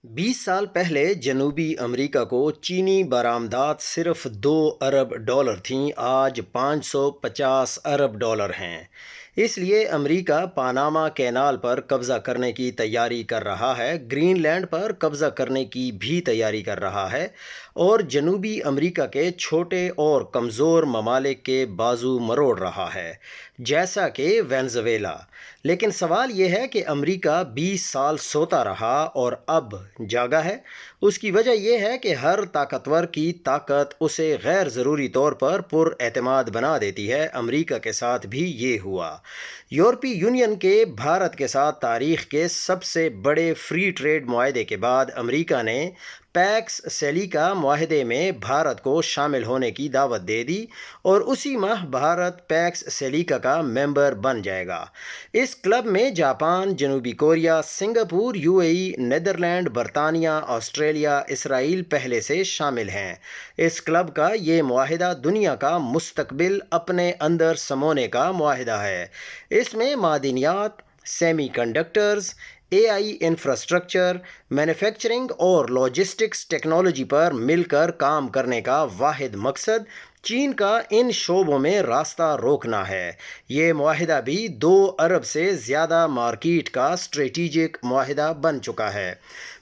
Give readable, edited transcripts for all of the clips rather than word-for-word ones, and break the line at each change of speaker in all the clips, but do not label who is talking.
20 साल पहले जनूबी अमेरिका को चीनी बरामदात सिर्फ $2 अरब थीं, आज $550 अरब हैं। इसलिए अमेरिका पानामा कैनाल पर कब्जा करने की तैयारी कर रहा है, ग्रीनलैंड पर कब्जा करने की भी तैयारी कर रहा है और जनूबी अमेरिका के छोटे और कमज़ोर ममालिक के बाजू मरोड़ रहा है, जैसा कि वेनेज़ुएला। लेकिन सवाल यह है कि अमेरिका 20 साल सोता रहा और अब जागा है। उसकी वजह यह है कि हर ताकतवर की ताकत उसे गैर ज़रूरी तौर पर पुरएतमाद बना देती है। अमेरिका के साथ भी ये हुआ। यूरोपीय यूनियन के भारत के साथ तारीख़ के सबसे बड़े फ्री ट्रेड मुआहदे के बाद अमेरिका ने पैक्स सेलिका मुआहदे में भारत को शामिल होने की दावत दे दी और उसी माह भारत पैक्स सेलिका का मेंबर बन जाएगा। इस क्लब में जापान, जनूबी कोरिया, सिंगापुर, यूएई, नीदरलैंड, बरतानिया, ऑस्ट्रेलिया, इसराइल पहले से शामिल हैं। इस क्लब का ये मुआहदा दुनिया का मुस्तकबिल अपने अंदर समोने का मुआहदा है। इसमें मादनियात, सेमीकंडक्टर्स, एआई इंफ्रास्ट्रक्चर, मैन्युफैक्चरिंग और लॉजिस्टिक्स टेक्नोलॉजी पर मिलकर काम करने का वाहिद मकसद चीन का इन शोबों में रास्ता रोकना है। ये मुआहदा भी 2 अरब से ज़्यादा मार्केट का स्ट्रेटेजिक मुआहदा बन चुका है।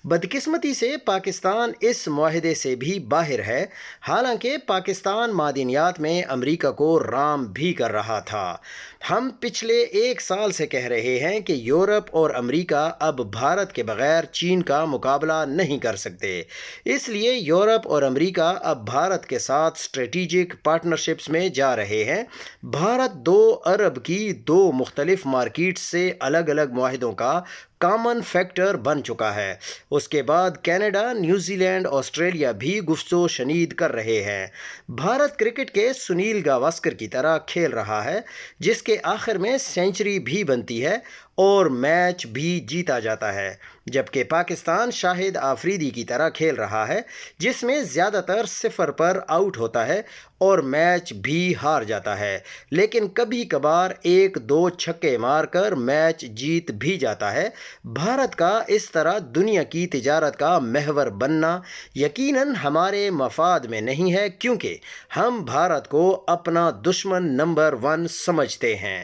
बदकिस्मती से पाकिस्तान इस मुआहदे से भी बाहर है, हालांकि पाकिस्तान मादनियात में अमेरिका को राम भी कर रहा था। हम पिछले 1 साल से कह रहे हैं कि यूरोप और अमेरिका अब भारत के बगैर चीन का मुकाबला नहीं कर सकते। इसलिए यूरोप और अमेरिका अब भारत के साथ स्ट्रेटेजिक पार्टनरशिप्स में जा रहे हैं। भारत 2 अरब की 2 मुख्तलिफ मार्केट्स से अलग अलग मुआहदों का कॉमन फैक्टर बन चुका है। उसके बाद कनाडा, न्यूजीलैंड, ऑस्ट्रेलिया भी गुफ्तो शनीद कर रहे हैं। भारत क्रिकेट के सुनील गावस्कर की तरह खेल रहा है, जिसके आखिर में सेंचुरी भी बनती है और मैच भी जीता जाता है, जबकि पाकिस्तान शाहिद आफरीदी की तरह खेल रहा है, जिसमें ज़्यादातर 0 पर आउट होता है और मैच भी हार जाता है, लेकिन कभी कभार 1-2 छक्के मारकर मैच जीत भी जाता है। भारत का इस तरह दुनिया की तिजारत का महवर बनना यकीनन हमारे मफाद में नहीं है, क्योंकि हम भारत को अपना दुश्मन नंबर 1 समझते हैं।